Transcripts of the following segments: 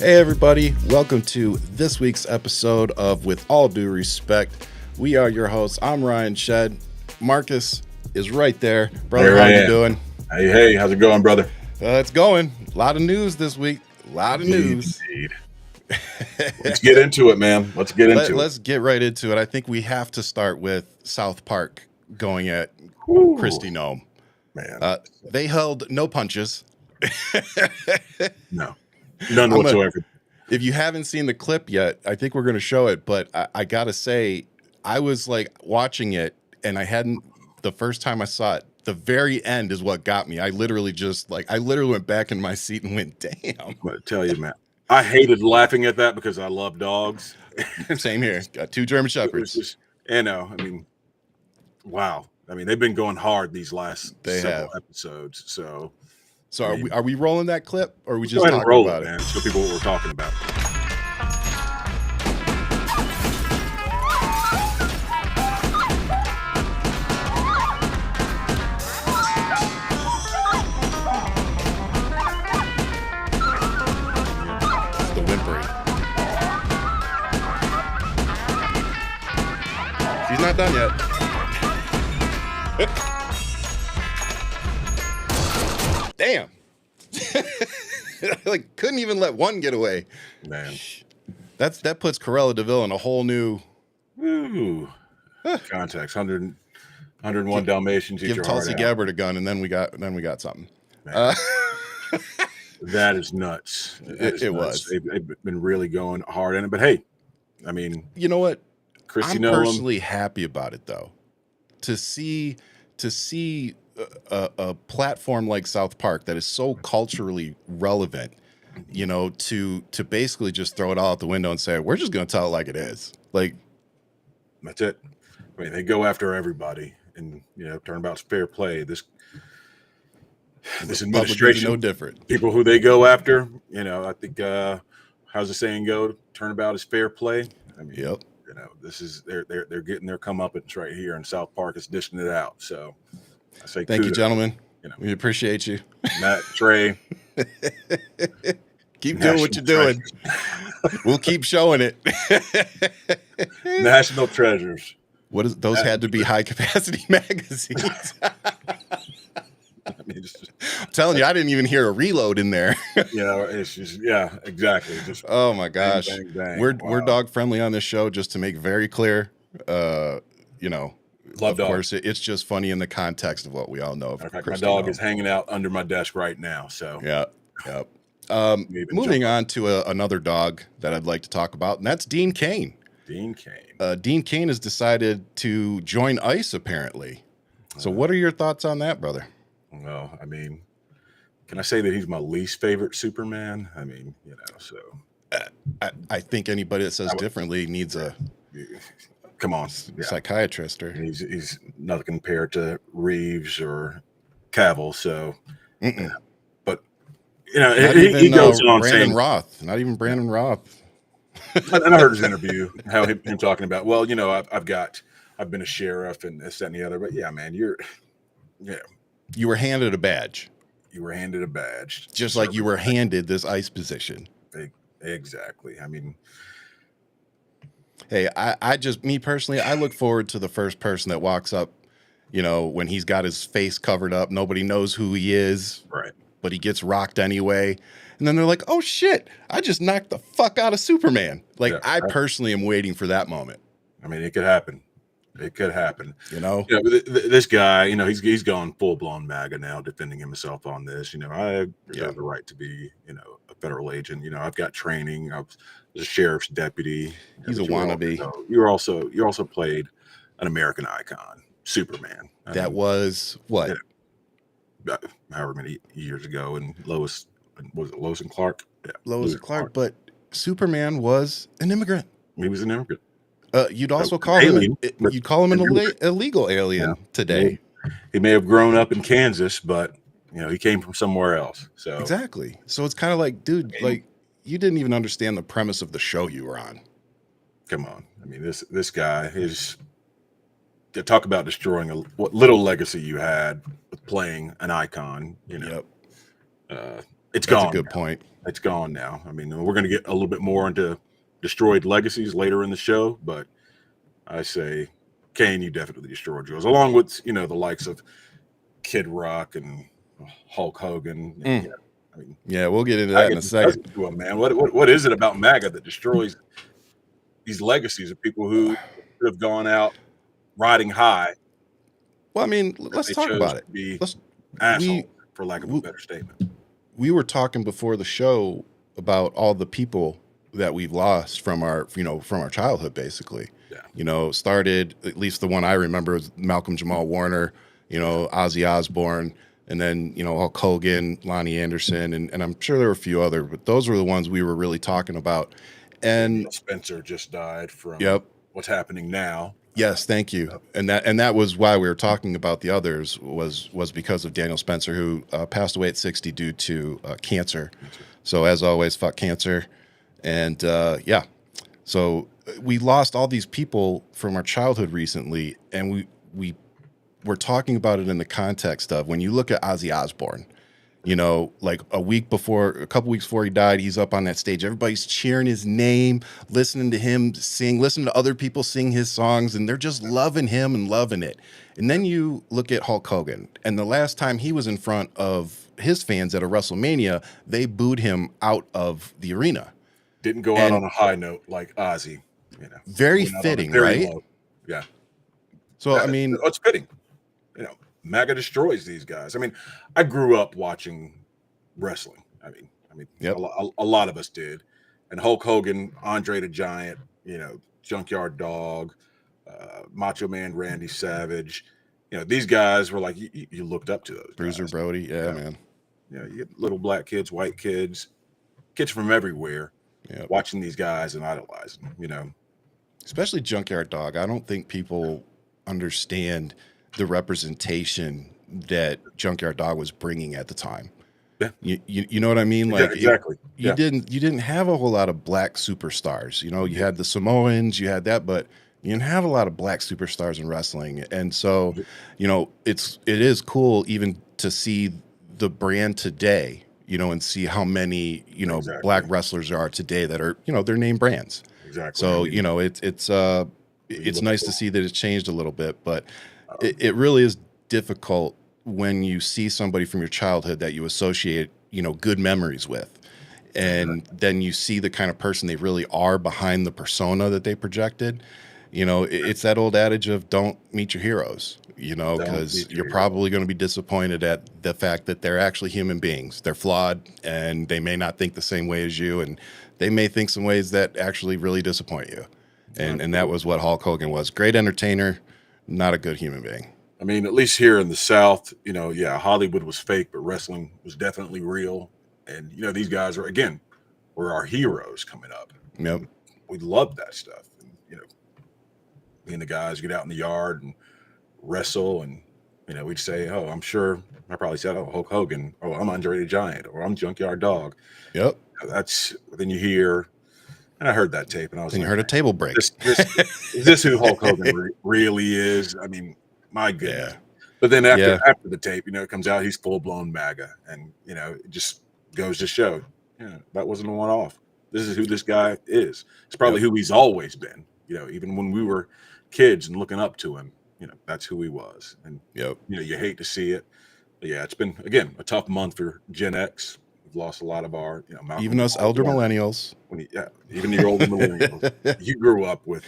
Hey everybody, welcome to this week's episode of With All Due Respect. We are your hosts. I'm Ryan Shead. Marcus is right there. Brother, how you doing? Hey, how's it going, brother? It's going. A lot of news this week. A lot of news. Indeed. Let's get into it, man. Let's get right into it. I think we have to start with South Park going at Kristi Noem. Man. They held no punches. No. None whatsoever. If you haven't seen the clip yet, I think we're going to show it. But I got to say, I was like watching it and the first time I saw it, the very end is what got me. I literally went back in my seat and went, damn. I'm going to tell you, man, I hated laughing at that because I love dogs. Same here. Got 2 German Shepherds. Wow. I mean, they've been going hard these last several episodes. So are we rolling that clip, or are we just talking about it? Man. Show people what we're talking about. It's the whimpering. She's not done yet. Damn. Like, couldn't even let one get away. Man. That puts Cruella DeVille in a whole new context. 101 Dalmatians. Give Tulsi Gabbard a gun, and then we got something. That is nuts. It was. They've been really going hard in it. But hey, I mean, you know what? Kristi I'm Noem, personally happy about it, though. To see a platform like South Park that is so culturally relevant, you know, to basically just throw it all out the window and say, we're just going to tell it like it is. Like, that's it. I mean, they go after everybody, and turnabout's fair play. This administration, no different. People who they go after, I think, how's the saying go? Turnabout is fair play. I mean, yep. This is they're getting their comeuppance right here, and South Park is dishing it out. So I say, thank you, gentlemen. We appreciate you, Matt, Trey. Keep doing what you're doing. We'll keep showing it. National treasures. What is those? Had to be high capacity magazines. I'm telling you, I didn't even hear a reload in there. It's just exactly. Just oh my gosh, bang, bang, bang. We're dog friendly on this show, just to make very clear. Love of dogs. Course, it's just funny in the context of what we all know. Of fact, my dog is hanging out under my desk right now. So yep. Moving on to another dog that I'd like to talk about, and that's Dean Cain. Dean Cain has decided to join ICE, apparently. So what are your thoughts on that, brother? Well, I mean, can I say that he's my least favorite Superman? I mean, so. I think anybody that says differently needs a come on psychiatrist. Or he's nothing compared to Reeves or Cavill. So, but he goes on saying Roth, not even Brandon Roth. And I heard his interview, how him talking about, well, I've been a sheriff and this, that, and the other. But yeah, man, you were handed a badge. Just like you were handed this ICE position. Exactly. I mean, hey, me personally, I look forward to the first person that walks up, when he's got his face covered up, nobody knows who he is. Right. But he gets rocked anyway. And then they're like, oh shit, I just knocked the fuck out of Superman. I personally am waiting for that moment. I mean, it could happen. This guy, he's gone full blown MAGA now, defending himself on this. I have the right to be, a federal agent. I've got training. I was a sheriff's deputy. He's a wannabe. You also played an American icon, Superman. That was what? However many years ago, and Lois and Clark? Yeah, Lois and Clark. But Superman was an immigrant. He was an immigrant. You'd also call him an illegal alien today. He may have grown up in Kansas, but he came from somewhere else. So exactly. So it's kind of like, dude, you didn't even understand the premise of the show you were on. Come on. I mean, this guy is to talk about destroying what little legacy you had with playing an icon. It's That's a gone good now. point. It's gone now. I mean, we're going to get a little bit more into destroyed legacies later in the show, but I say, Cain, you definitely destroyed yours, along with the likes of Kid Rock and Hulk Hogan. And, I mean, Yeah, we'll get into that in MAGA a just does second. it to him, man. What is it about MAGA that destroys these legacies of people who could have gone out riding high? Well, I mean, That let's they talk chose about it. to be Let's assholes, we for lack of a we, better statement. we were talking before the show about all the people that we've lost from our childhood, basically. Yeah. Started, at least the one I remember, was Malcolm Jamal Warner, Ozzy Osbourne, and then, Hulk Hogan, Lonnie Anderson, and I'm sure there were a few other, but those were the ones we were really talking about. And Daniel Spencer just died from yep. what's happening now. Yes, thank you. And that was why we were talking about the others, was because of Daniel Spencer, who passed away at 60 due to cancer. So as always, fuck cancer. And so we lost all these people from our childhood recently, and we were talking about it in the context of, when you look at Ozzy Osbourne, like a couple weeks before he died, he's up on that stage. Everybody's cheering his name, listening to him sing, listening to other people sing his songs, and they're just loving him and loving it. And then you look at Hulk Hogan, and the last time he was in front of his fans at a WrestleMania, they booed him out of the arena. Didn't go out on a high note like Ozzy. Very fitting, right? Low. Yeah. So, I mean, it's fitting. MAGA destroys these guys. I mean, I grew up watching wrestling. I mean, yep. a lot of us did. And Hulk Hogan, Andre the Giant, Junkyard Dog, Macho Man Randy Savage. These guys were like, you looked up to those Bruiser guys. Brody, yeah, man. You get little black kids, white kids, kids from everywhere, watching these guys and idolizing them. Especially Junkyard Dog. I don't think people understand the representation that Junkyard Dog was bringing at the time. Yeah. You know what I mean? Like, exactly. You didn't have a whole lot of black superstars. You had the Samoans, you had that, but you didn't have a lot of black superstars in wrestling. And so, it is cool even to see the brand today, and see how many, black wrestlers there are today that are, they're name brands. Exactly. So, it's nice to see that it's changed a little bit, but it really is difficult when you see somebody from your childhood that you associate, good memories with. And then you see the kind of person they really are behind the persona that they projected. It's that old adage of don't meet your heroes, because you're probably going to be disappointed at the fact that they're actually human beings. They're flawed, and they may not think the same way as you, and they may think some ways that actually really disappoint you. And that was what Hulk Hogan was. Great entertainer, not a good human being. I mean, at least here in the South, Hollywood was fake, but wrestling was definitely real. And, these guys were our heroes coming up. Yep. We loved that stuff. And, me and the guys get out in the yard and wrestle. And, we'd say, oh, I'm sure I probably said, oh, Hulk Hogan. Oh, I'm Andre the Giant, or I'm Junkyard Dog. Yep. Then you hear, and I heard that tape and I was and like, you heard a table break. Is this who Hulk Hogan really is? I mean, my goodness. Yeah. But then after the tape, it comes out, he's full blown MAGA, and it just goes to show, that wasn't a one off. This is who this guy is. It's probably who he's always been. Even when we were kids and looking up to him, that's who he was. And you hate to see it. But it's been a tough month for Gen X. We've lost a lot of our, even us elder millennials. Even the older millennials. You grew up with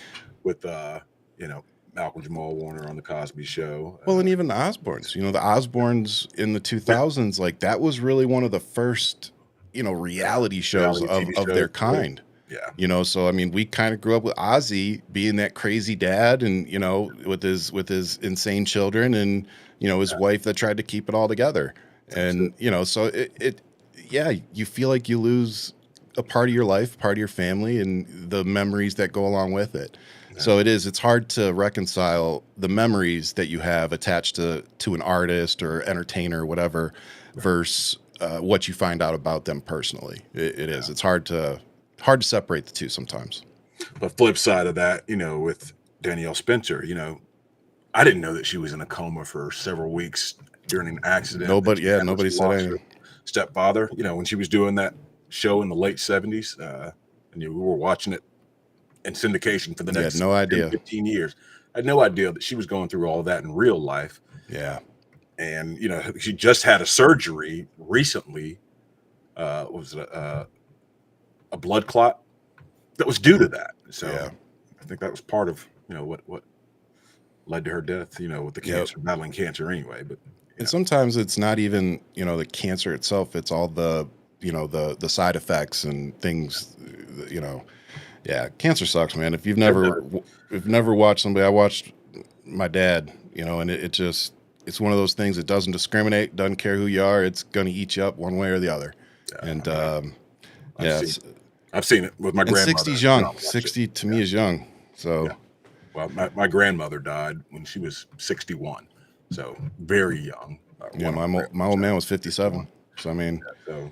Malcolm Jamal Warner on the Cosby Show. Well, and even the Osbournes. The Osbournes in the 2000s, like that was really one of the first, reality shows of their kind. Yeah. So I mean, we kind of grew up with Ozzy being that crazy dad, and with his insane children, and his wife that tried to keep it all together. And so you feel like you lose a part of your life, part of your family, and the memories that go along with it. So it's hard to reconcile the memories that you have attached to an artist or entertainer or whatever versus what you find out about them personally. It is. It's hard to separate the two sometimes. But flip side of that, with Danielle Spencer, I didn't know that she was in a coma for several weeks during an accident. Nobody said anything. stepfather, when she was doing that show in the late 70s, and we were watching it in syndication for the next no idea. 15 years. I had no idea that she was going through all that in real life. Yeah. And, she just had a surgery recently. Was it a blood clot that was due to that? So I think that was part of, what led to her death, with the cancer, battling cancer anyway. But and sometimes it's not even, the cancer itself. It's all the, the side effects and things, Yeah, cancer sucks, man. If you've never watched somebody, I watched my dad, and it's one of those things that doesn't discriminate, doesn't care who you are. It's going to eat you up one way or the other. And I've seen it with my grandmother. 60's young. 60 to me is young. So, well, my grandmother died when she was 61, so very young. My old man was 57. So, I mean,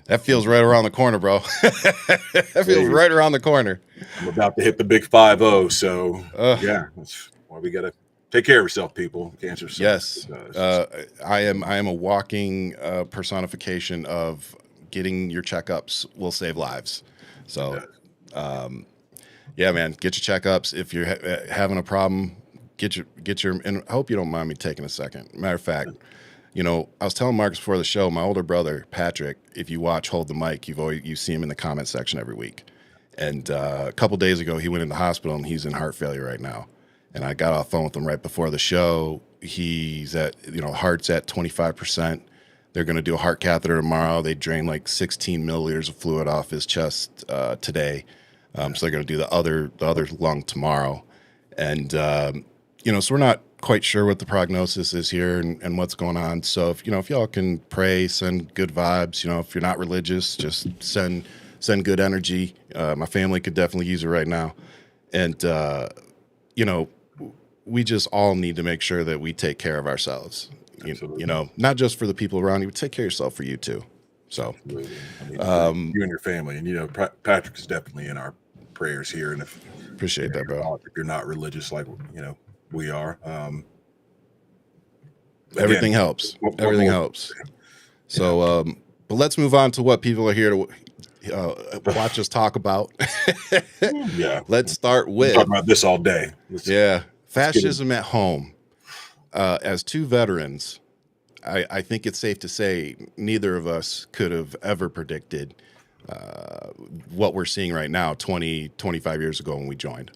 that feels right around the corner, bro. That feels right around the corner. I'm about to hit the big 50, so that's why we got to take care of yourself, people. Cancer sucks. Yes. I am a walking personification of getting your checkups will save lives. So, man, get your checkups. If you're having a problem, get your, and I hope you don't mind me taking a second. Matter of fact, I was telling Marcus before the show, my older brother, Patrick, if you watch Hold the Mic, you see him in the comment section every week. And a couple days ago, he went in the hospital and he's in heart failure right now. And I got off the phone with him right before the show. He's at, heart's at 25%. They're going to do a heart catheter tomorrow. They drain like 16 milliliters of fluid off his chest today. So they're going to do the other lung tomorrow. And, so we're not quite sure what the prognosis is here and what's going on. So if y'all can pray, send good vibes, if you're not religious, just send good energy. My family could definitely use it right now. And, we just all need to make sure that we take care of ourselves, not just for the people around you, but take care of yourself for you too. So, you and your family, and, Patrick is definitely in our prayers here. And appreciate that, bro. If you're not religious, like, we are, everything helps. Everything helps. So, but let's move on to what people are here to watch us talk about. Let's start with talk about this all day. Fascism at home. As two veterans, I think it's safe to say neither of us could have ever predicted what we're seeing right now 20, 25 years ago when we joined.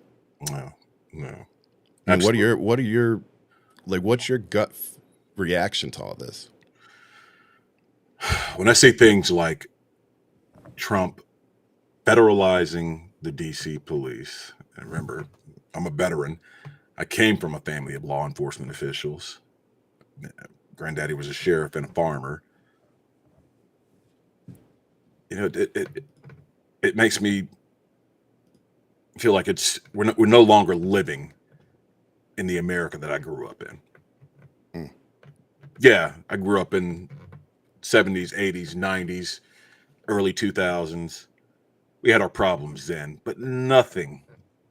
No. And what's your gut reaction to all this? When I say things like Trump federalizing the DC police, and remember, I'm a veteran. I came from a family of law enforcement officials. Granddaddy was a sheriff and a farmer. It makes me feel like we're no longer living in the America that I grew up in. Yeah, I grew up in 70s, 80s, 90s, early 2000s. We had our problems then, but nothing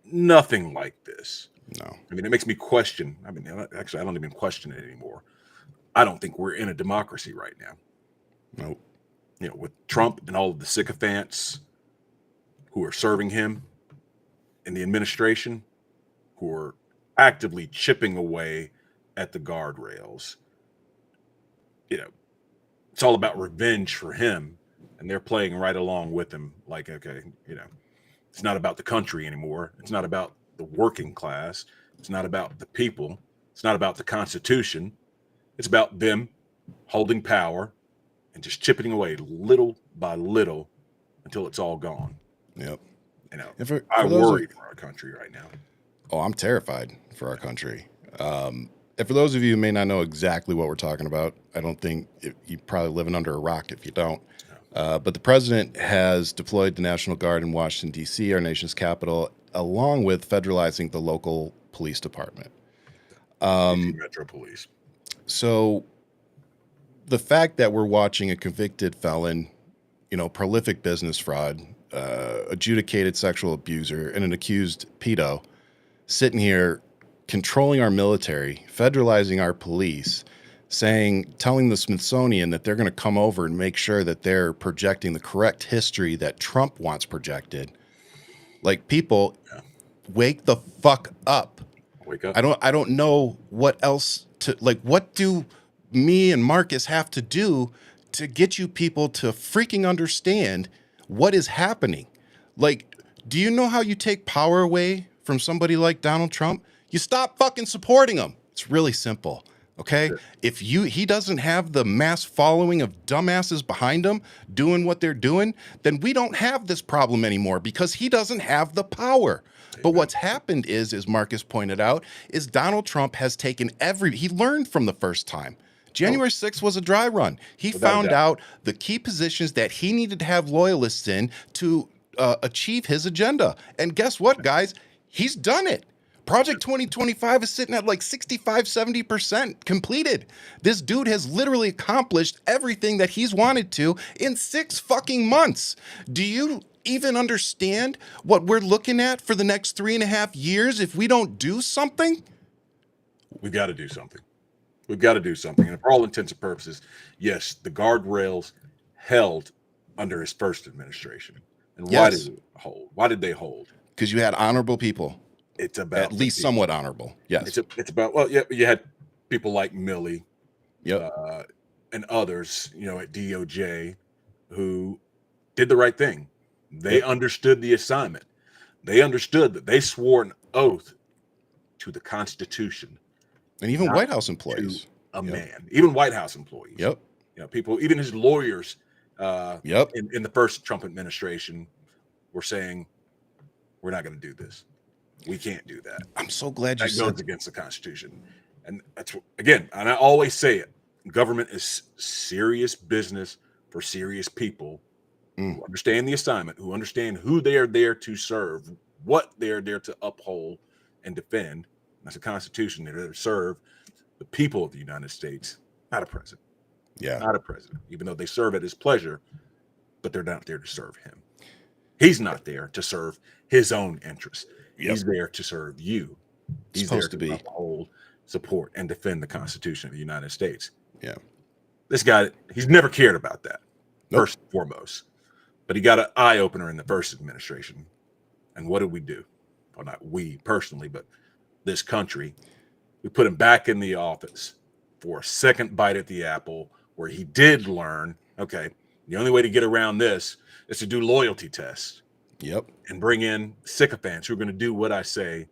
like this. No. I mean, it makes me question. I mean, actually, I don't even question it anymore. I don't think we're in a democracy right now. Nope. With Trump and all of the sycophants who are serving him in the administration, who are actively chipping away at the guardrails. It's all about revenge for him, and they're playing right along with him. Like, okay, it's not about the country anymore. It's not about the working class. It's not about the people. It's not about the Constitution. It's about them holding power and just chipping away little by little until it's all gone. Yep. I worry for our country right now. Oh, I'm terrified for our country. And for those of you who may not know exactly what we're talking about, I don't think you're probably living under a rock if you don't. But the president has deployed the National Guard in Washington, D.C., our nation's capital, along with federalizing the local police department. Metro Police. So the fact that we're watching a convicted felon, prolific business fraud, adjudicated sexual abuser, and an accused pedo sitting here controlling our military, federalizing our police, telling the Smithsonian that they're going to come over and make sure that they're projecting the correct history that Trump wants projected. Like, people, wake the fuck up. Wake up. I don't know what else to, like, what do me and Marcus have to do to get you people to freaking understand what is happening? Like, do you know how you take power away from somebody like Donald Trump? You stop fucking supporting him. It's really simple. Okay. Sure. If he doesn't have the mass following of dumbasses behind him doing what they're doing, then we don't have this problem anymore because he doesn't have the power. But what's happened is, as Marcus pointed out, is Donald Trump has taken he learned from the first time. January 6th was a dry run. He found out the key positions that he needed to have loyalists in to achieve his agenda. And guess what, guys? He's done it. Project 2025 is sitting at like 65, 70% completed. This dude has literally accomplished everything that he's wanted to in 6 fucking months. Do you even understand what we're looking at for the next 3.5 years if we don't do something? We've got to do something. We've got to do something. And for all intents and purposes, yes, the guardrails held under his first administration. And why did it hold? Why did they hold? Because you had honorable people. It's about at least somewhat honorable. Yes. It's about, well, yeah, you had people like Milley, yep, and others, at DOJ who did the right thing. They understood the assignment. They understood that they swore an oath to the Constitution. And even White House employees. Man, even White House employees. Yep. People, even his lawyers yep, in the first Trump administration were saying, we're not going to do this. We can't do that. I'm so glad you said that goes against the Constitution. And that's, again, and I always say it, government is serious business for serious people who understand the assignment, who understand who they are there to serve, what they are there to uphold and defend. That's the Constitution. They're there to serve the people of the United States, not a president. Yeah. Not a president, even though they serve at his pleasure, but they're not there to serve him. He's not there to serve his own interests. Yep. He's there to serve you. He's supposed there to uphold, support, and defend the Constitution of the United States. Yeah. This guy, he's never cared about that, first and foremost. But he got an eye-opener in the first administration. And what did we do? Well, not we personally, but this country. We put him back in the office for a second bite at the apple where he did learn, okay, the only way to get around this is to do loyalty tests. Yep. And bring in sycophants who are going to do what I say.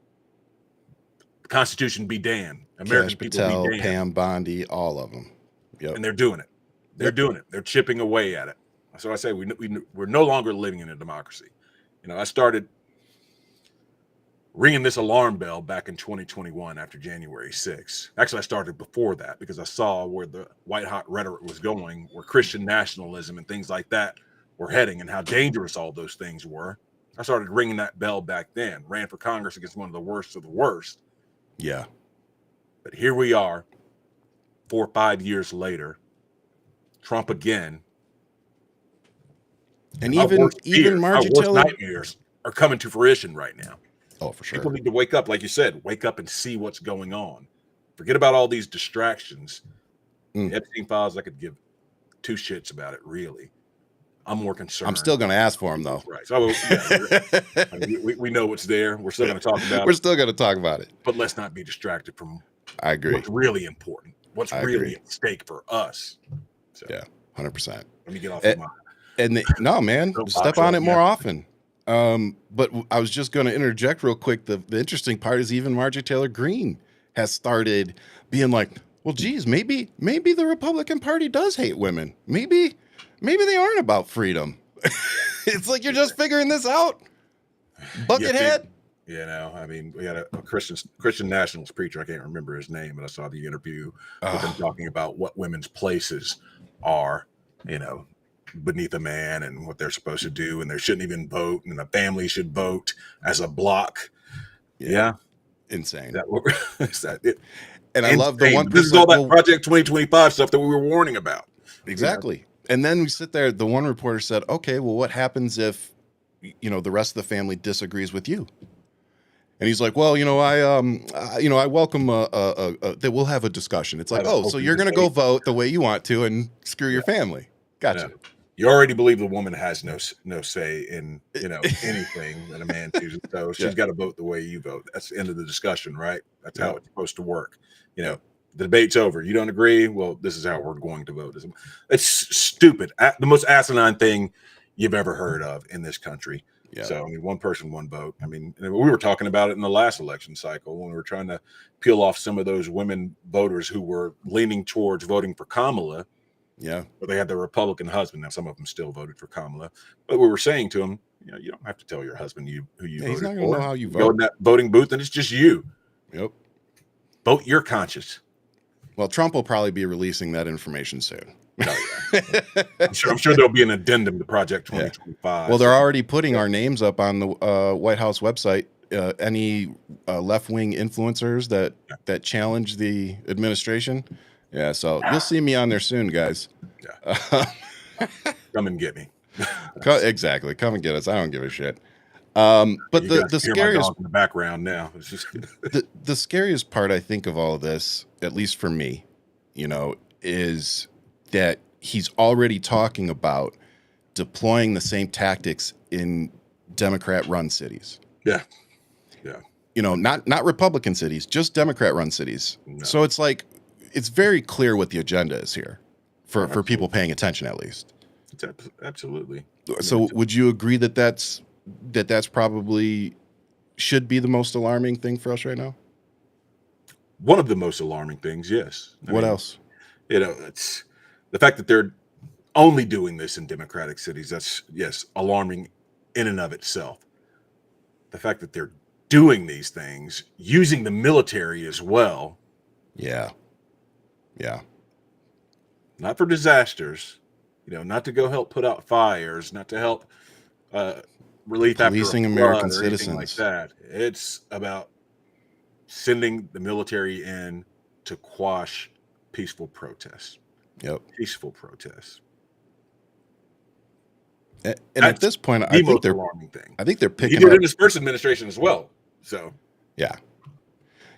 The Constitution be damned. American people Patel, be damned. Pam Bondi, all of them. Yep. And they're doing it. They're doing it. They're chipping away at it. So I say we're no longer living in a democracy. I started ringing this alarm bell back in 2021 after January 6th. Actually, I started before that because I saw where the white hot rhetoric was going, where Christian nationalism and things like that were heading and how dangerous all those things were. I started ringing that bell back then, ran for Congress against one of the worst of the worst. Yeah. But here we are, 4 or 5 years later, Trump again. And even Margie Taylor nightmares are coming to fruition right now. Oh, for sure. People need to wake up, like you said, wake up and see what's going on. Forget about all these distractions. The Epstein files, I could give 2 shits about it, really. I'm more concerned. I'm still going to ask for him, though. Right. So we know what's there. We're still going to talk about it. We're still going to talk about it. But let's not be distracted from I agree. What's really important. What's really at stake for us. So, yeah, 100%. Let me get off of my... No, man, step on it more often. But I was just going to interject real quick. The interesting part is even Marjorie Taylor Greene has started being like, well, geez, maybe the Republican Party does hate women. Maybe they aren't about freedom. It's like you're just figuring this out. Buckethead. I mean, we had a Christian nationalist preacher. I can't remember his name, but I saw the interview with him talking about what women's places are, beneath a man and what they're supposed to do, and they shouldn't even vote, and the family should vote as a block. Yeah. Insane. Is that it? And I love the one. This is all that Project 2025 stuff that we were warning about. Exactly. And then we sit there. The one reporter said, okay, well, what happens if, the rest of the family disagrees with you? And he's like, well, I welcome that we'll have a discussion. It's like, Have an oh, so open you're going to go debate. vote the way you want to and screw your family. Gotcha. Yeah. You already believe the woman has no say in, anything that a man chooses. So she's got to vote the way you vote. That's the end of the discussion, right? That's how it's supposed to work. The debate's over. You don't agree? Well, this is how we're going to vote. It's stupid. The most asinine thing you've ever heard of in this country. Yeah. So, one person, one vote. We were talking about it in the last election cycle when we were trying to peel off some of those women voters who were leaning towards voting for Kamala. Yeah. But they had their Republican husband. Now, some of them still voted for Kamala. But we were saying to them, you don't have to tell your husband who you voted he's not for. going to know how you vote. Go in that voting booth and it's just you. Yep. Vote your conscience. Well, Trump will probably be releasing that information soon. Oh, yeah. I'm sure there'll be an addendum to Project 2025. Yeah. Well, they're already putting our names up on the White House website. Any left-wing influencers that challenge the administration. Yeah, so you'll see me on there soon, guys. Yeah. Come and get me. Exactly. Come and get us. I don't give a shit. But the scariest in the background now. It's just the scariest part, I think, of all of this, at least for me, is that he's already talking about deploying the same tactics in Democrat-run cities. Yeah. Not Republican cities, just Democrat-run cities. No. So it's like, it's very clear what the agenda is here for people paying attention, at least. It's absolutely. So would you agree that that's probably should be the most alarming thing for us right now? One of the most alarming things, yes. What else? It's the fact that they're only doing this in Democratic cities. That's, yes, alarming in and of itself. The fact that they're doing these things using the military as well. Yeah. Not for disasters, not to go help put out fires, not to help relief policing after a American flood or citizens like that. It's about sending the military in to quash peaceful protests. Yep. Peaceful protests. And at this point, I think they're alarming thing. I think they're picking. He did it in his first administration as well. So yeah,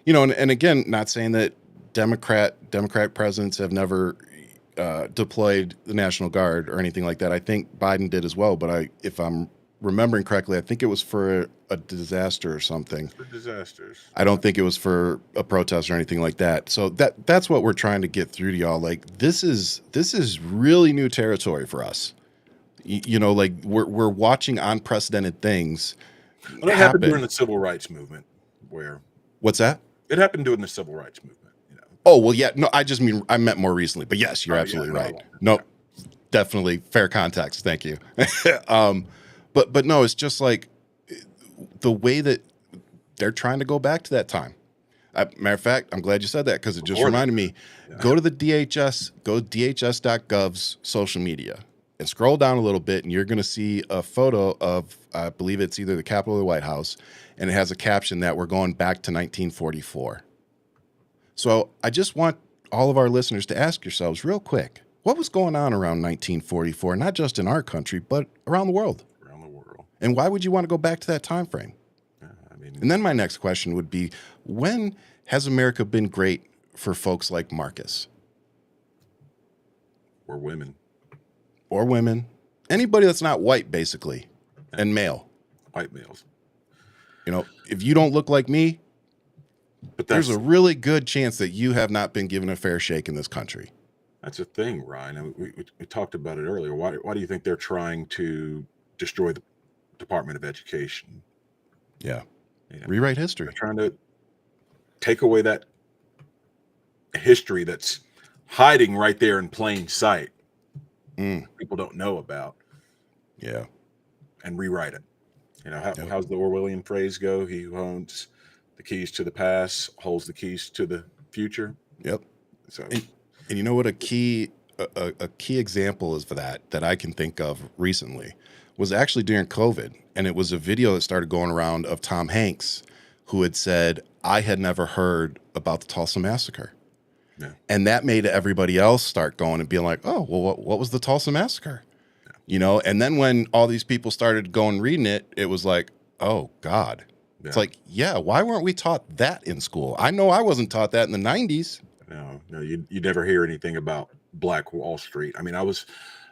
and again, not saying that Democrat presidents have never deployed the National Guard or anything like that. I think Biden did as well, but if I'm remembering correctly, I think it was for a disaster or something. For disasters. I don't think it was for a protest or anything like that. So that's what we're trying to get through to y'all. Like, this is really new territory for us. Like we're watching unprecedented things. Well, it happened during the civil rights movement. What's that? It happened during the civil rights movement. Oh, well, yeah. No, I meant more recently. But yes, you're absolutely right. No, definitely fair context. Thank you. But no, it's just like the way that they're trying to go back to that time. Matter of fact, I'm glad you said that because it just reminded me. Yeah. Go to the DHS, go to DHS.gov's social media and scroll down a little bit, and you're going to see a photo of, I believe it's either the Capitol or the White House, and it has a caption that we're going back to 1944. So I just want all of our listeners to ask yourselves real quick, what was going on around 1944, not just in our country, but around the world? Around the world. And why would you want to go back to that time frame? And then my next question would be, when has America been great for folks like Marcus? Or women. Or women. Anybody that's not white, basically, and male. White males. If you don't look like me, but there's a really good chance that you have not been given a fair shake in this country. That's a thing, Ryan. We talked about it earlier. Why do you think they're trying to destroy the Department of Education? Yeah. Rewrite history. They're trying to take away that history that's hiding right there in plain sight. People don't know about. Yeah. And rewrite it. How's the Orwellian phrase go? He who owns the keys to the past holds the keys to the future. Yep. So, and you know what a key example is for that I can think of recently was actually during COVID, and it was a video that started going around of Tom Hanks, who had said, "I had never heard about the Tulsa Massacre." Yeah. And that made everybody else start going and being like, "Oh, well, what was the Tulsa Massacre?" Yeah. And then when all these people started going reading it, it was like, "Oh God, It's like, yeah, why weren't we taught that in school? I know I wasn't taught that in the 90s. No, you never hear anything about Black Wall Street. I mean, I was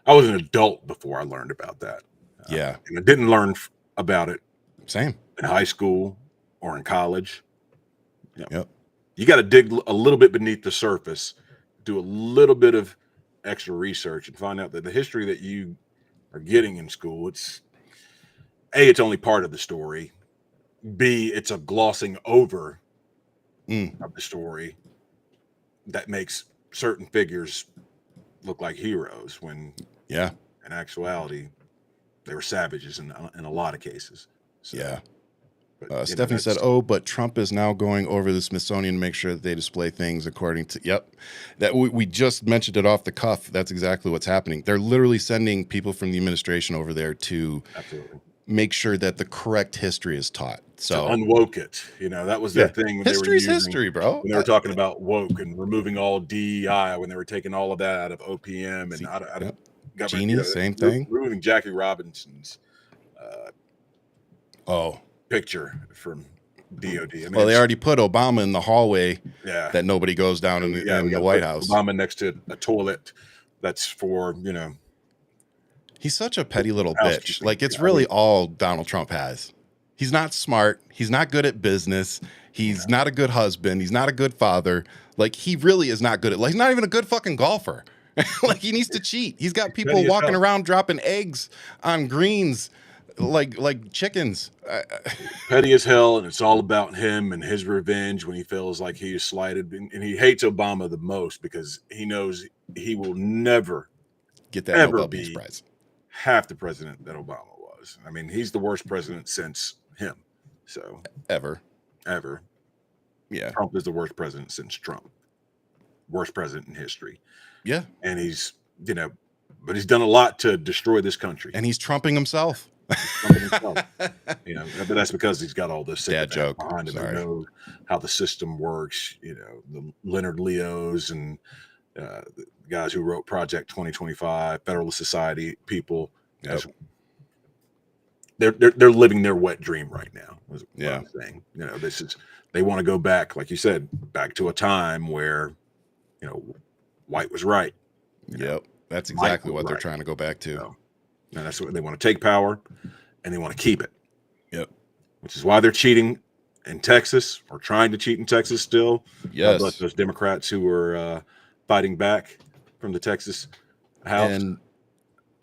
an adult before I learned about that. Yeah. And I didn't learn about it Same. in high school or in college. Yep. You got to dig a little bit beneath the surface, do a little bit of extra research, and find out that the history that you are getting in school, it's only part of the story. B, it's a glossing over of the story that makes certain figures look like heroes when, in actuality, they were savages in a lot of cases. So, yeah. Stephanie said, "Oh, but Trump is now going over the Smithsonian to make sure that they display things according to." Yep, that we just mentioned it off the cuff. That's exactly what's happening. They're literally sending people from the administration over there to make sure that the correct history is taught. So to unwoke it, that was their thing. When History's they were using, history, bro. When they were talking about woke and removing all DEI, when they were taking all of that out of OPM and out of government, Genie, same thing. Removing Jackie Robinson's picture from DOD. I mean, well, they already put Obama in the hallway that nobody goes down in the White House. Obama next to a toilet that's for, He's such a petty little bitch. Like, it's really all Donald Trump has. He's not smart. He's not good at business. He's not a good husband. He's not a good father. Like, he really is not good at, like, he's not even a good fucking golfer. Like, he needs to cheat. He's got people walking around dropping eggs on greens like chickens. Petty as hell, and it's all about him and his revenge when he feels like he is slighted. And he hates Obama the most because he knows he will never get that Nobel Peace Prize. Half the president that Obama was. I mean, he's the worst president since him. So ever. Yeah. Trump is the worst president since Trump. Worst president in history. Yeah. And he's, but he's done a lot to destroy this country. And he's trumping himself. But that's because he's got all this dad joke behind him. He knows how the system works. The Leonard Leos and the guys who wrote Project 2025, Federalist Society people. They're living their wet dream right now. Is what I'm saying. They want to go back, like you said, back to a time where white was right. That's exactly what they're trying to go back to. And that's what they want to take power, and they want to keep it. Which is why they're cheating in Texas, or trying to cheat in Texas still. Yes. But those Democrats who were fighting back from the Texas House.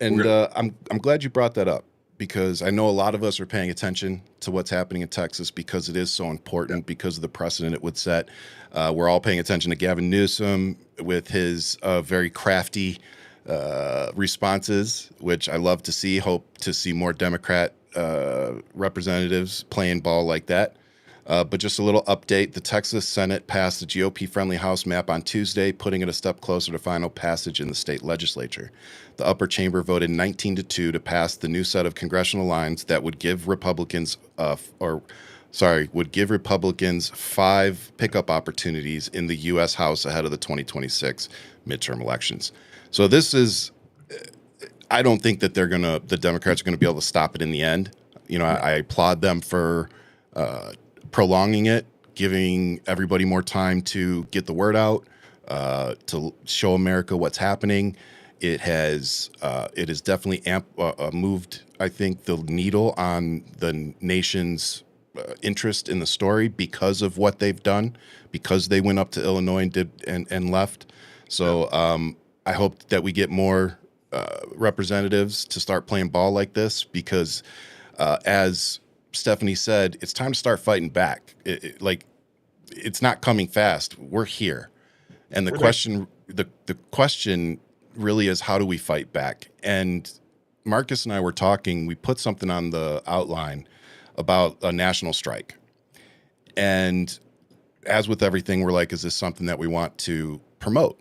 And I'm glad you brought that up, because I know a lot of us are paying attention to what's happening in Texas because it is so important, because of the precedent it would set. We're all paying attention to Gavin Newsom with his very crafty responses, which I love to see. Hope to see more Democrat representatives playing ball like that. But just a little update. The Texas Senate passed the GOP-friendly House map on Tuesday, putting it a step closer to final passage in the state legislature. The upper chamber voted 19-2 to pass the new set of congressional lines that would give Republicans 5 pickup opportunities in the U.S. House ahead of the 2026 midterm elections. So this is, I don't think that the Democrats are going to be able to stop it in the end. I applaud them for prolonging it, giving everybody more time to get the word out, to show America what's happening. It has definitely moved, I think, the needle on the nation's interest in the story because of what they've done, because they went up to Illinois and did and left. So I hope that we get more representatives to start playing ball like this, because as Stephanie said, it's time to start fighting back. It's not coming fast. We're here. And the question really is, how do we fight back? And Marcus and I were talking, we put something on the outline about a national strike. And as with everything, we're like, is this something that we want to promote?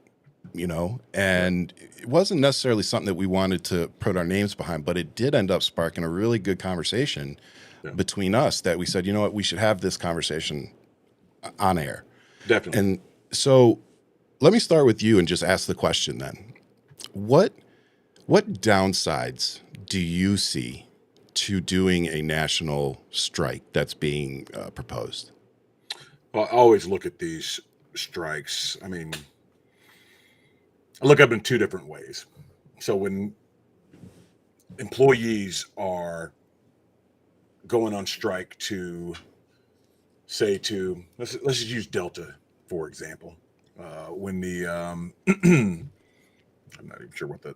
And it wasn't necessarily something that we wanted to put our names behind, but it did end up sparking a really good conversation between us, that we said, you know what, we should have this conversation on air. Definitely. And so let me start with you and just ask the question then. What downsides do you see to doing a national strike that's being proposed? Well, I always look at these strikes. I mean, I look at them in two different ways. So when employees are going on strike to say to let's just use Delta for example. When the I'm not even sure what the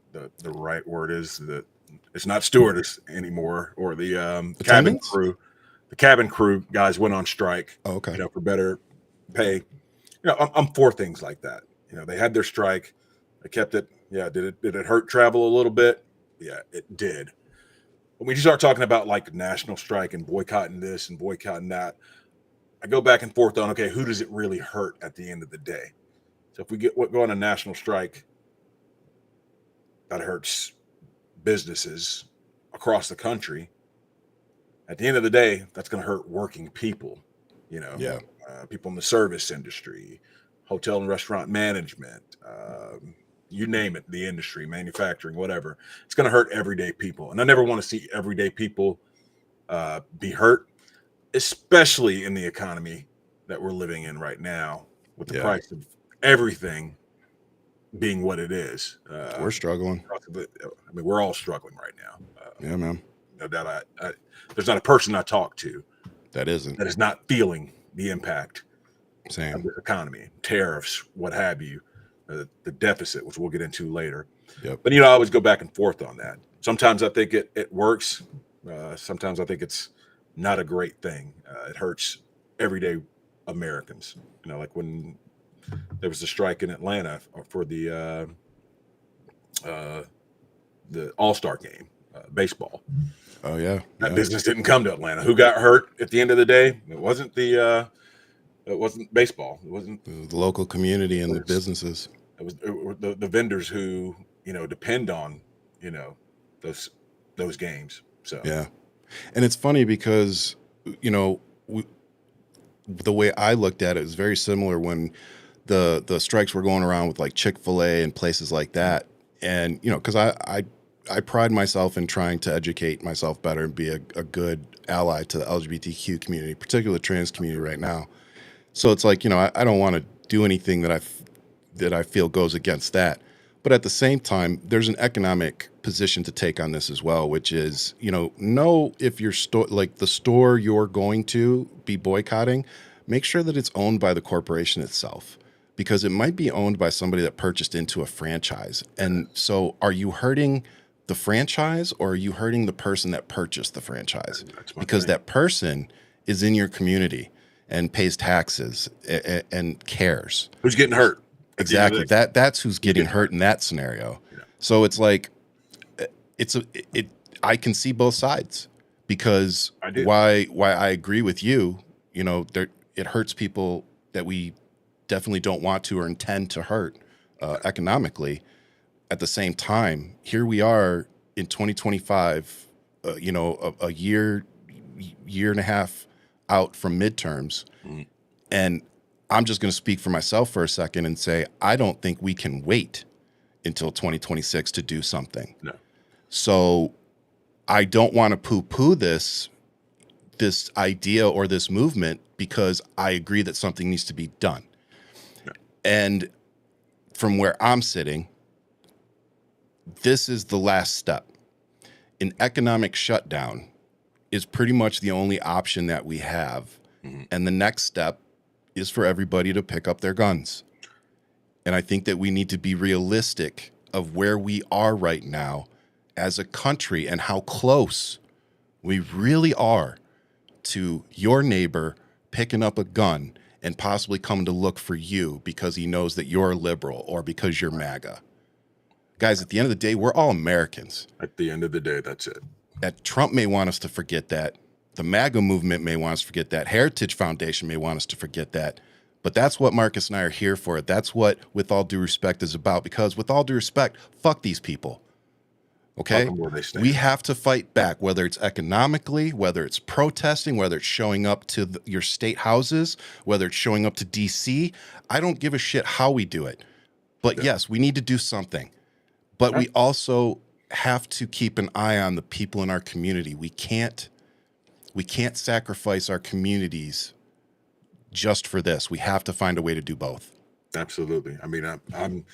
right word is. That it's not stewardess anymore, or the cabin Attendance? crew. The cabin crew guys went on strike. Oh, okay. For better pay. I'm for things like that. They had their strike. They kept it. Yeah, did it hurt travel a little bit? Yeah, it did. But when you start talking about like national strike and boycotting this and boycotting that, I go back and forth on, okay, who does it really hurt at the end of the day? So if we go on a national strike, that hurts businesses across the country. At the end of the day, that's going to hurt working people, Yeah. People in the service industry, hotel and restaurant management, you name it, the industry, manufacturing, whatever. It's going to hurt everyday people. And I never want to see everyday people be hurt, especially in the economy that we're living in right now with the price of everything being what it is. We're struggling. I mean, we're all struggling right now. Yeah, man. No doubt. There's not a person I talk to that is not feeling the impact Same. of the economy, tariffs, what have you, the deficit, which we'll get into later. Yep. But I always go back and forth on that. Sometimes I think it works. Sometimes I think it's not a great thing. It hurts everyday Americans. Like when there was a strike in Atlanta for the All-Star game, baseball. Oh yeah. That business didn't come to Atlanta. Who got hurt at the end of the day? It wasn't it wasn't baseball. It wasn't the local community and the businesses. It was the vendors who depend on those games. So yeah, and it's funny because the way I looked at it is very similar when the strikes were going around with like Chick-fil-A and places like that, and because I pride myself in trying to educate myself better and be a good ally to the LGBTQ community, particularly the trans community right now. So it's like, I don't want to do anything that I feel goes against that. But at the same time, there's an economic position to take on this as well, which is, know if your store, like the store you're going to be boycotting, make sure that it's owned by the corporation itself, because it might be owned by somebody that purchased into a franchise. And so are you hurting the franchise, or are you hurting the person that purchased the franchise? Because that person is in your community and pays taxes and cares. Who's getting hurt? Exactly. That's who's getting hurt in that scenario. Yeah. So it's like, I can see both sides, because why I agree with you, it hurts people that we definitely don't want to or intend to hurt economically. At the same time, here we are in 2025, a year and a half out from midterms. Mm-hmm. And I'm just going to speak for myself for a second and say, I don't think we can wait until 2026 to do something. No. So I don't want to poo-poo this idea or this movement, because I agree that something needs to be done. No. And from where I'm sitting, this is the last step. An economic shutdown is pretty much the only option that we have. Mm-hmm. And the next step is for everybody to pick up their guns. And I think that we need to be realistic of where we are right now as a country and how close we really are to your neighbor picking up a gun and possibly coming to look for you because he knows that you're a liberal or because you're MAGA. Guys, at the end of the day, we're all Americans. At the end of the day, that's it. That Trump may want us to forget that. The MAGA movement may want us to forget that. Heritage Foundation may want us to forget that. But that's what Marcus and I are here for. That's what With All Due Respect is about. Because with all due respect, fuck these people. Okay? We have to fight back, whether it's economically, whether it's protesting, whether it's showing up to your state houses, whether it's showing up to DC. I don't give a shit how we do it. But yes, we need to do something. But we also have to keep an eye on the people in our community. We can't sacrifice our communities just for this. We have to find a way to do both. Absolutely. I mean, I'm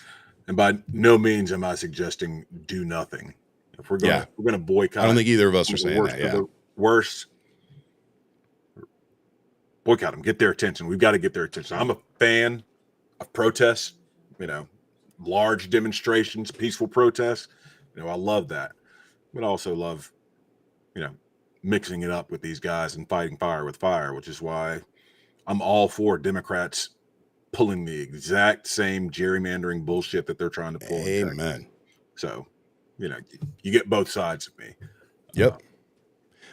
and by no means am I suggesting do nothing. If we're gonna boycott, I don't think either of us some are of the saying worst that. of Yeah. the worst, boycott them, get their attention. We've got to get their attention. I'm a fan of protests, you know, large demonstrations, peaceful protests. You know, I love that, but I also love, you know, mixing it up with these guys and fighting fire with fire, which is why I'm all for Democrats pulling the exact same gerrymandering bullshit that they're trying to pull in Texas. Amen. So, you know, you get both sides of me. Yep.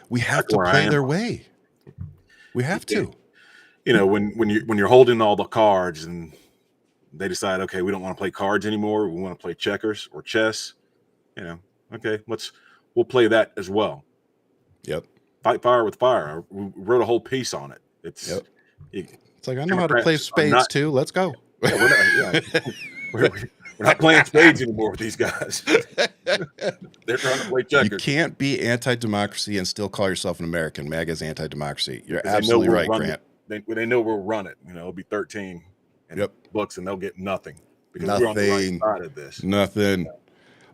We have to play their way. We have to. You know, when you're holding all the cards and they decide, okay, we don't want to play cards anymore, we want to play checkers or chess, you know, okay, we'll play that as well. Yep. Fight fire with fire. We wrote a whole piece on it. It's like, I know how to play spades too. Let's go. Yeah, we're not playing spades anymore with these guys. They're trying to play checkers. You can't be anti-democracy and still call yourself an American. MAGA's anti-democracy. You're absolutely right, Grant. They know we'll run it. You know, it'll be 13 books and they'll get nothing because we're on the right side of this. Nothing.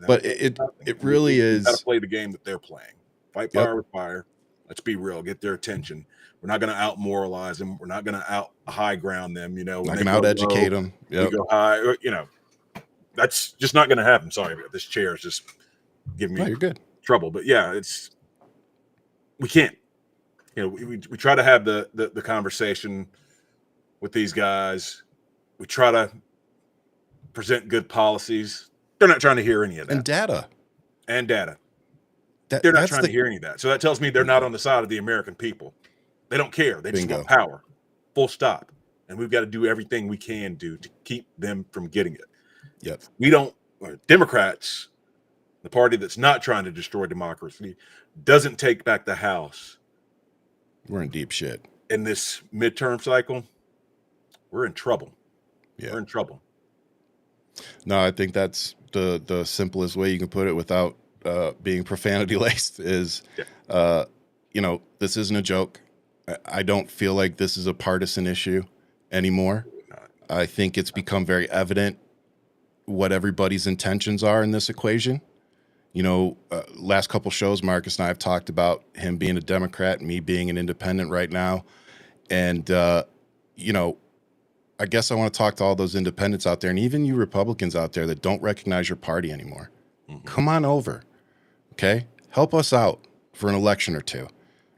But it really is. Got to play the game that they're playing. Fight fire with fire. Let's be real. Get their attention. We're not going to out moralize them. We're not going to out high ground them. You know, not going to out educate them. We go high. You know, that's just not going to happen. Sorry, this chair is just giving me you're good. trouble. But yeah, we can't. You know, we try to have the conversation with these guys. We try to present good policies. They're not trying to hear any of that. And data. They're not trying to hear any of that. So that tells me they're not on the side of the American people. They don't care. They just want power. Full stop. And we've got to do everything we can do to keep them from getting it. Yep. We don't, Democrats, the party that's not trying to destroy democracy, doesn't take back the House. We're in deep shit. In this midterm cycle, we're in trouble. Yeah. We're in trouble. No, I think that's the simplest way you can put it without being profanity laced is, you know, this isn't a joke. I don't feel like this is a partisan issue anymore. I think it's become very evident what everybody's intentions are in this equation. You know, last couple shows, Marcus and I have talked about him being a Democrat, me being an independent right now. And, you know, I guess I want to talk to all those independents out there and even you Republicans out there that don't recognize your party anymore. Mm-hmm. Come on over. Okay. Help us out for an election or two.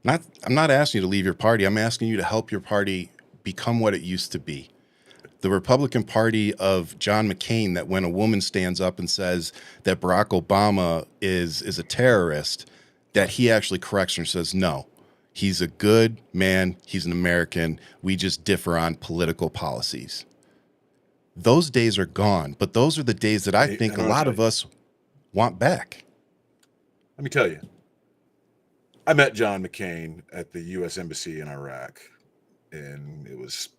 I'm not asking you to leave your party. I'm asking you to help your party become what it used to be. The Republican Party of John McCain, that when a woman stands up and says that Barack Obama is a terrorist, that he actually corrects her and says, no, he's a good man. He's an American. We just differ on political policies. Those days are gone, but those are the days that I think a lot of us want back. Let me tell you, I met John McCain at the U.S. Embassy in Iraq, and it was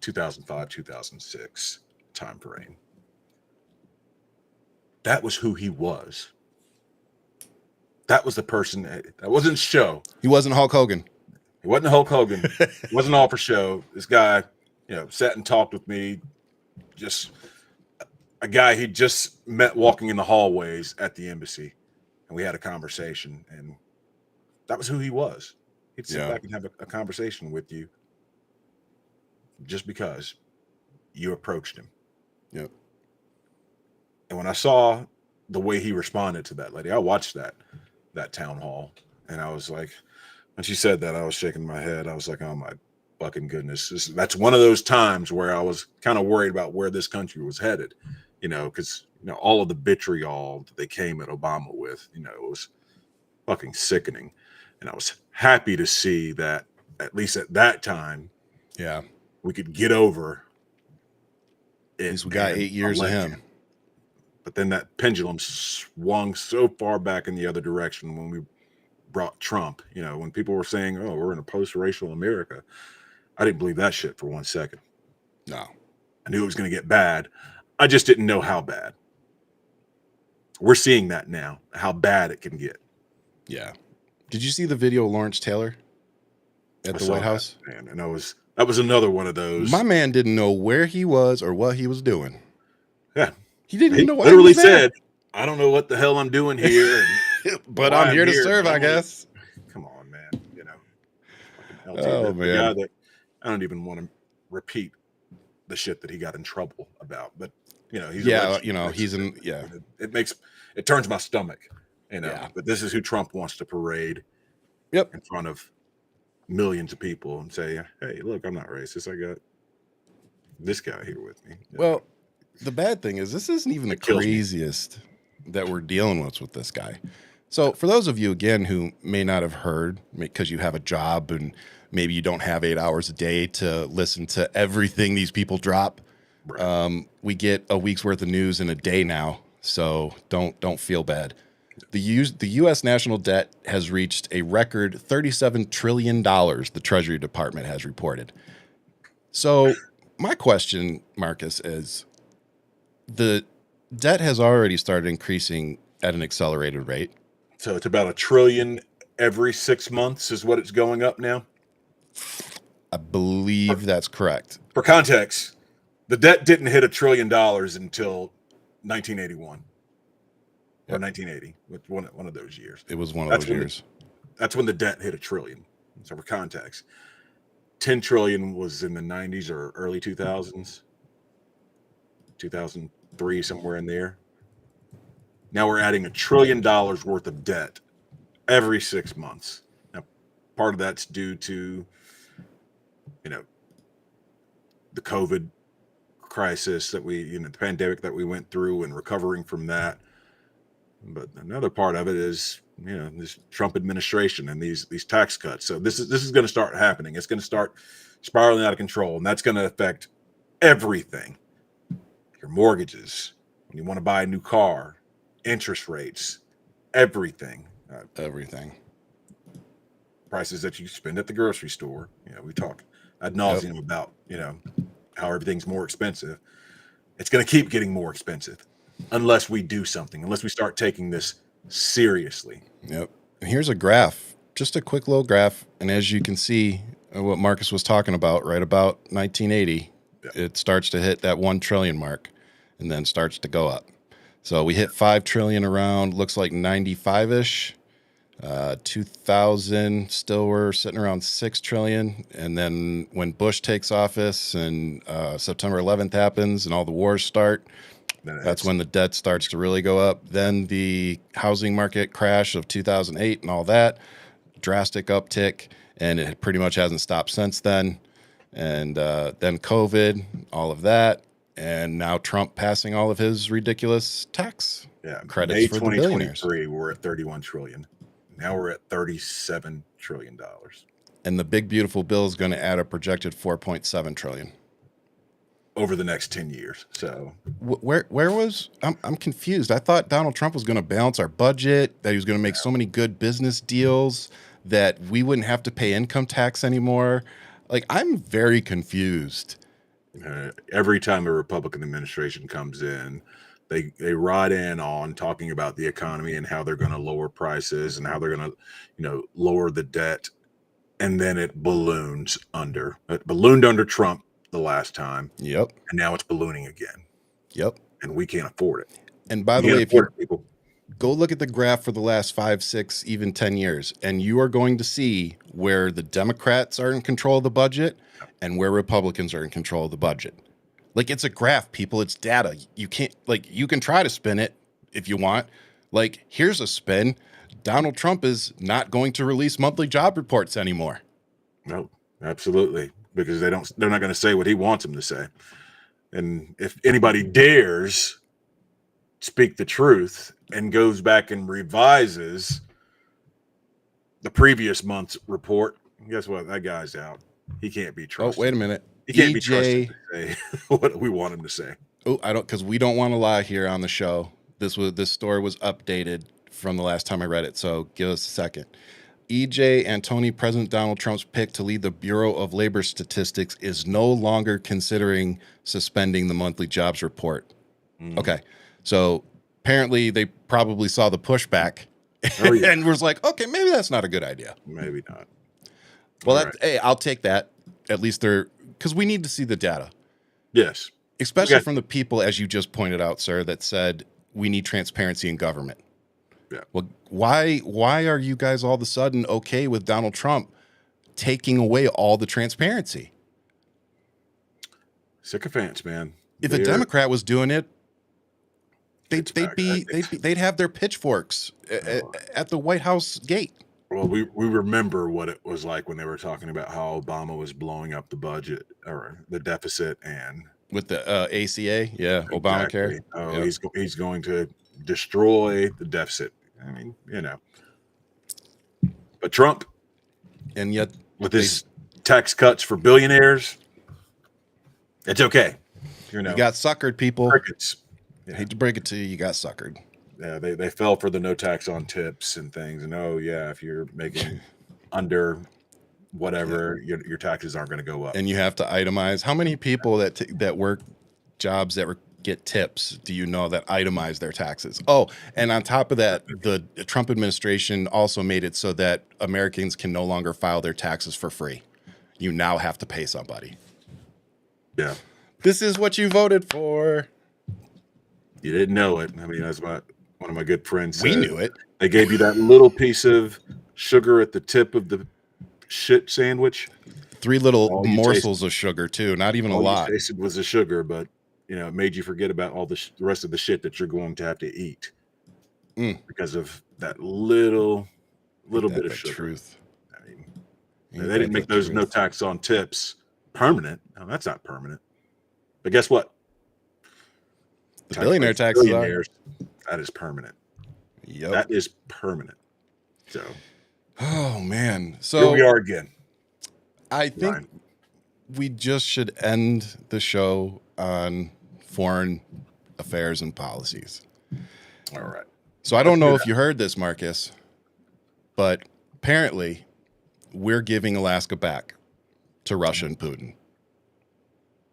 2005, 2006 time frame. That was who he was. That was the person. That wasn't show. He wasn't Hulk Hogan. He wasn't Hulk Hogan. It wasn't all for show. This guy, you know, sat and talked with me. Just a guy he just met walking in the hallways at the embassy, and we had a conversation. And that was who he was. He'd sit back and have a conversation with you, just because you approached him. Yep. And when I saw the way he responded to that lady, I watched that town hall, and I was like, when she said that, I was shaking my head. I was like, oh my fucking goodness. That's one of those times where I was kind of worried about where this country was headed, you know, because, you know, all of the vitriol that they came at Obama with, you know, it was fucking sickening. And I was happy to see that, at least at that time, we could get over it. At least we got 8 years of him. But then that pendulum swung so far back in the other direction when we brought Trump. You know, when people were saying, oh, we're in a post-racial America, I didn't believe that shit for 1 second. No. I knew it was going to get bad. I just didn't know how bad. We're seeing that now, how bad it can get. Yeah. Did you see the video of Lawrence Taylor at the White House? Man, and that was another one of those. My man didn't know where he was or what he was doing. Yeah. He didn't even know why literally he was there. said, I don't know what the hell I'm doing here. But I'm here to serve, I guess. Come on, man. You know. Oh, man. The guy that I don't even want to repeat the shit that he got in trouble about. But you know, he's it turns my stomach, you know. Yeah. But this is who Trump wants to parade in front of millions of people and say, hey, look, I'm not racist. I got this guy here with me. Well, the bad thing is this isn't even the craziest that we're dealing with this guy. So for those of you, again, who may not have heard because you have a job and maybe you don't have 8 hours a day to listen to everything these people drop, we get a week's worth of news in a day now. So don't feel bad. The U.S. national debt has reached a record $37 trillion, the Treasury Department has reported. So my question, Marcus, is the debt has already started increasing at an accelerated rate. So it's about $1 trillion every 6 months is what it's going up now? I believe that's correct. For context, the debt didn't hit $1 trillion until 1981. Or 1980, one of those years. It was one of those years. That's when the debt hit $1 trillion. So for context, 10 trillion was in the 90s or early 2000s, 2003, somewhere in there. Now we're adding $1 trillion worth of debt every 6 months. Now, part of that's due to, you know, the COVID crisis that the pandemic that we went through and recovering from that. But another part of it is, you know, this Trump administration and these tax cuts. So this is going to start happening. It's going to start spiraling out of control, and that's going to affect everything. Your mortgages, when you want to buy a new car, interest rates, everything. Everything. Prices that you spend at the grocery store. You know, we talk ad nauseum about, you know, how everything's more expensive. It's going to keep getting more expensive. Unless we do something, unless we start taking this seriously. Yep. Here's a graph, just a quick little graph. And as you can see, what Marcus was talking about, right about 1980, it starts to hit that 1 trillion mark and then starts to go up. So we hit 5 trillion around, looks like 95-ish. 2000, still we're sitting around 6 trillion. And then when Bush takes office and September 11th happens and all the wars start, that's when the debt starts to really go up. Then the housing market crash of 2008 and all that, drastic uptick, and it pretty much hasn't stopped since then. And then COVID, all of that, and now Trump passing all of his ridiculous tax credits May for the billionaires. 2023, we're at 31 trillion. Now we're at $37 trillion. And the big beautiful bill is going to add a projected 4.7 trillion. Over the next 10 years. So where was I'm confused. I thought Donald Trump was going to balance our budget, that he was going to make so many good business deals that we wouldn't have to pay income tax anymore. Like, I'm very confused. Every time a Republican administration comes in, they ride in on talking about the economy and how they're going to lower prices and how they're going to, you know, lower the debt, and then it balloons under. It ballooned under Trump the last time. Yep. And now it's ballooning again. Yep. And we can't afford it. And by the way, if you go look at the graph for the last 5, 6, even 10 years, and you are going to see where the Democrats are in control of the budget and where Republicans are in control of the budget. Like, it's a graph, people. It's data. You can't, like, you can try to spin it if you want. Like, here's a spin. Donald Trump is not going to release monthly job reports anymore. No, absolutely. Because they're not going to say what he wants them to say. And if anybody dares speak the truth and goes back and revises the previous month's report, guess what? That guy's out. He can't be trusted. Oh, wait a minute. He can't be trusted to say what we want him to say. Oh, because we don't want to lie here on the show. This story was updated from the last time I read it. So give us a second. EJ Antoni, President Donald Trump's pick to lead the Bureau of Labor Statistics, is no longer considering suspending the monthly jobs report. Okay. So apparently they probably saw the pushback and was like, okay, maybe that's not a good idea. Maybe not. Well, hey, I'll take that. At least because we need to see the data. Yes. Especially from the people, as you just pointed out, sir, that said we need transparency in government. Yeah. Well, why are you guys all of a sudden okay with Donald Trump taking away all the transparency? Sycophants, man. If a Democrat was doing it, they'd have their pitchforks at the White House gate. Well, we remember what it was like when they were talking about how Obama was blowing up the budget or the deficit and with the ACA, yeah, exactly. Obamacare. Oh, yep. He's going to destroy the deficit. I mean, but Trump, and yet with his tax cuts for billionaires, it's okay. You got suckered, people. Crickets. I hate to break it to you, you got suckered. Yeah, they fell for the no tax on tips and things. And if you're making under whatever, your taxes aren't going to go up. And you have to itemize. How many people that work jobs that get tips do you know that itemize their taxes? Oh, and on top of that, the Trump administration also made it so that Americans can no longer file their taxes for free. You now have to pay somebody. Yeah. This is what you voted for. You didn't know it. I mean, that's one of my good friends said. We knew it. They gave you that little piece of sugar at the tip of the shit sandwich. 3 little morsels of sugar too, not even a lot. All you tasted was the sugar, but it made you forget about all the rest of the shit that you're going to have to eat because of that little bit of sugar. Truth. I mean, they didn't make those no tax on tips permanent. No, that's not permanent. But guess what? The billionaire taxes are. That is permanent. Yep. That is permanent. So. Oh man. So here we are again. I think we just should end the show on foreign affairs and policies. All right. So I don't know if you heard this, Marcus, but apparently we're giving Alaska back to Russia and Putin.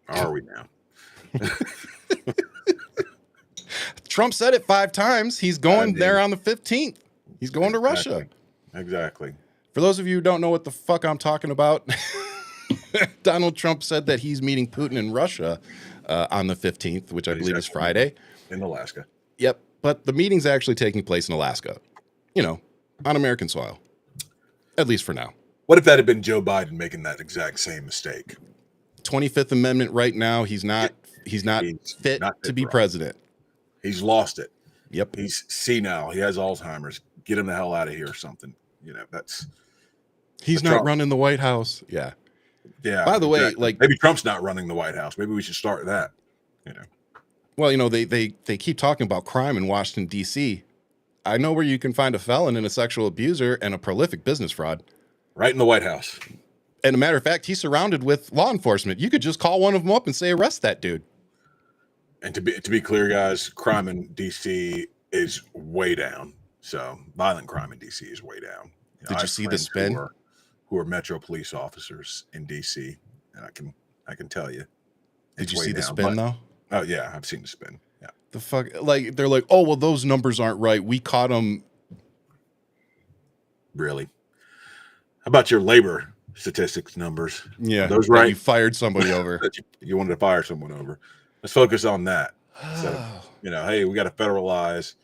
Are we now? Trump said it 5 times. He's going there on the 15th. He's going to Russia. Exactly. For those of you who don't know what the fuck I'm talking about, Donald Trump said that he's meeting Putin in Russia on the 15th, which I believe is Friday. In Alaska. Yep. But the meeting's actually taking place in Alaska, on American soil, at least for now. What if that had been Joe Biden making that exact same mistake? 25th Amendment right now, he's not fit to be president. He's lost it. Yep. He's senile. He has Alzheimer's. Get him the hell out of here or something. He's not running the White House. Yeah. Yeah. By the way, maybe Trump's not running the White House. Maybe we should start that. Well, they keep talking about crime in Washington, D.C. I know where you can find a felon and a sexual abuser and a prolific business fraud. Right in the White House. And a matter of fact, he's surrounded with law enforcement. You could just call one of them up and say, arrest that dude. And to be clear, guys, crime in D.C. is way down. So violent crime in D.C. is way down. Did you see the spin? Who are Metro police officers in D.C. And I can tell you. Did you see the spin though? Oh yeah, I've seen the spin. Yeah. The fuck, they're like, oh well, those numbers aren't right. We caught them. Really? How about your labor statistics numbers? Yeah, are those right? You fired somebody over. You wanted to fire someone over. Let's focus on that. So, hey, we got to federalize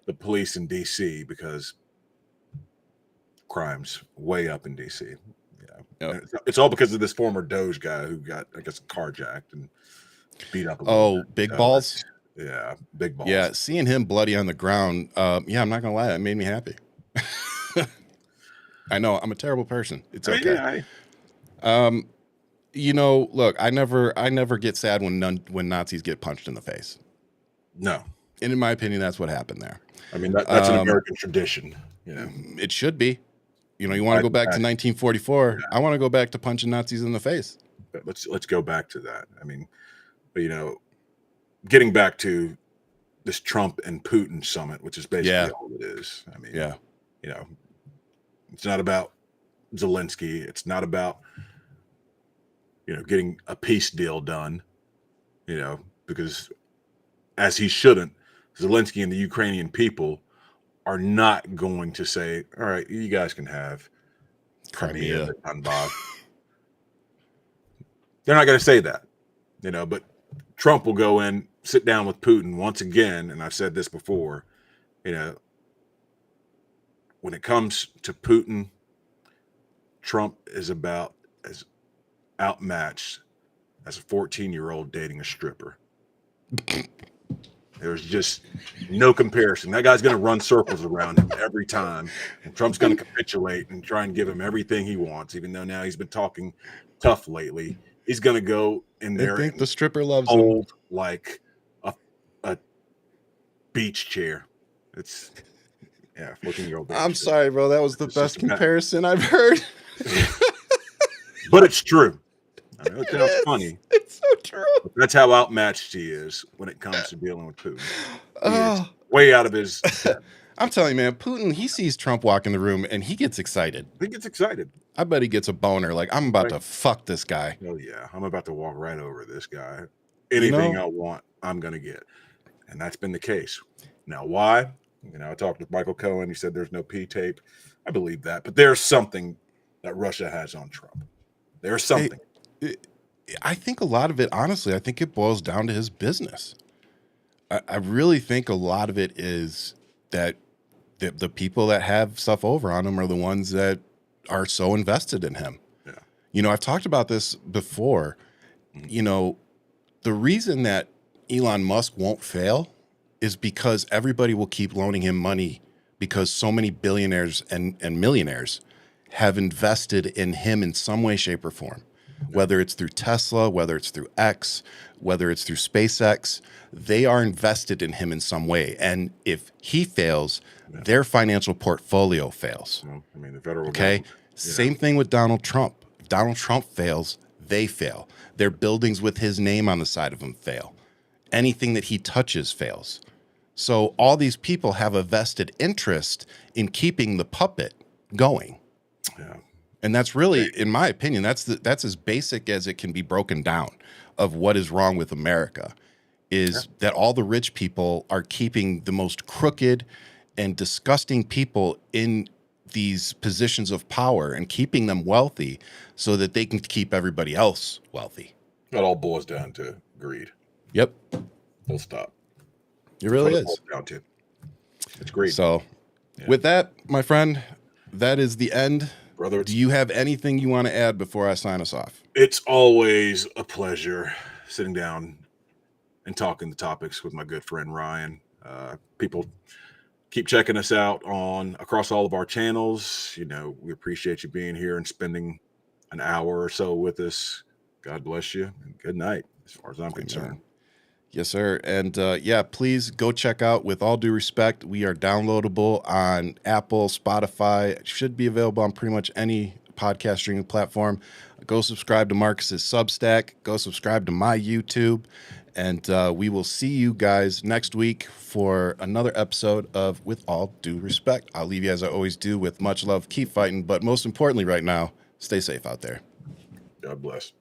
the police in D.C. because crime's way up in D.C. Yeah, yep. It's all because of this former Doge guy who got, I guess, carjacked and beat up. Big balls. Yeah, big balls. Yeah, seeing him bloody on the ground. Yeah, I'm not gonna lie, that made me happy. I know I'm a terrible person. It's okay. Look, I never get sad when Nazis get punched in the face. No. And in my opinion, that's what happened there. I mean, that's an American tradition. It should be. You want to go back to 1944. Yeah. I want to go back to punching Nazis in the face. Let's go back to that. I mean, but getting back to this Trump and Putin summit, which is basically all it is. I mean, it's not about Zelensky. It's not about getting a peace deal done. Because as he shouldn't Zelensky and the Ukrainian people are not going to say, all right, you guys can have Crimea, the Donbass. They're not going to say that, but Trump will go in, sit down with Putin once again, and I've said this before, when it comes to Putin, Trump is about as outmatched as a 14-year-old dating a stripper. There's just no comparison. That guy's going to run circles around him every time, and Trump's going to capitulate and try and give him everything he wants, even though now he's been talking tough lately. He's going to go in there. I think the stripper loves him like a beach chair. It's 14-year-old. I'm sorry, bro. That was the best comparison I've heard. But it's true. I know it sounds funny. It's so true. But that's how outmatched he is when it comes to dealing with Putin. He is way out of his head. I'm telling you, man, Putin, he sees Trump walk in the room and he gets excited. He gets excited. I bet he gets a boner. Like, I'm about to fuck this guy. Oh, yeah. I'm about to walk right over this guy. Anything I want, I'm going to get. And that's been the case. Now, why? I talked with Michael Cohen. He said there's no P tape. I believe that. But there's something that Russia has on Trump. There's something. I think a lot of it, honestly, I think it boils down to his business. I really think a lot of it is that the people that have stuff over on him are the ones that are so invested in him. Yeah. I've talked about this before. The reason that Elon Musk won't fail is because everybody will keep loaning him money because so many billionaires and millionaires have invested in him in some way, shape, or form. Whether it's through Tesla, whether it's through X, whether it's through SpaceX, they are invested in him in some way. And if he fails, their financial portfolio fails. The federal government. Same thing with Donald Trump. If Donald Trump fails, they fail. Their buildings with his name on the side of them fail. Anything that he touches fails. So all these people have a vested interest in keeping the puppet going. Yeah. And that's really, in my opinion, that's as basic as it can be broken down of what is wrong with America, is that all the rich people are keeping the most crooked and disgusting people in these positions of power and keeping them wealthy so that they can keep everybody else wealthy. That all boils down to greed. Yep. Full stop. It really is. Boils down to. It's greed. So with that, my friend, that is the end. Brother, do you have anything you want to add before I sign us off? It's always a pleasure sitting down and talking the topics with my good friend Ryan. People keep checking us out across all of our channels. We appreciate you being here and spending an hour or so with us. God bless you and good night, as far as I'm concerned. Yes, sir. And please go check out With All Due Respect. We are downloadable on Apple, Spotify. It should be available on pretty much any podcast streaming platform. Go subscribe to Marcus's Substack. Go subscribe to my YouTube. And we will see you guys next week for another episode of With All Due Respect. I'll leave you as I always do with much love. Keep fighting. But most importantly right now, stay safe out there. God bless.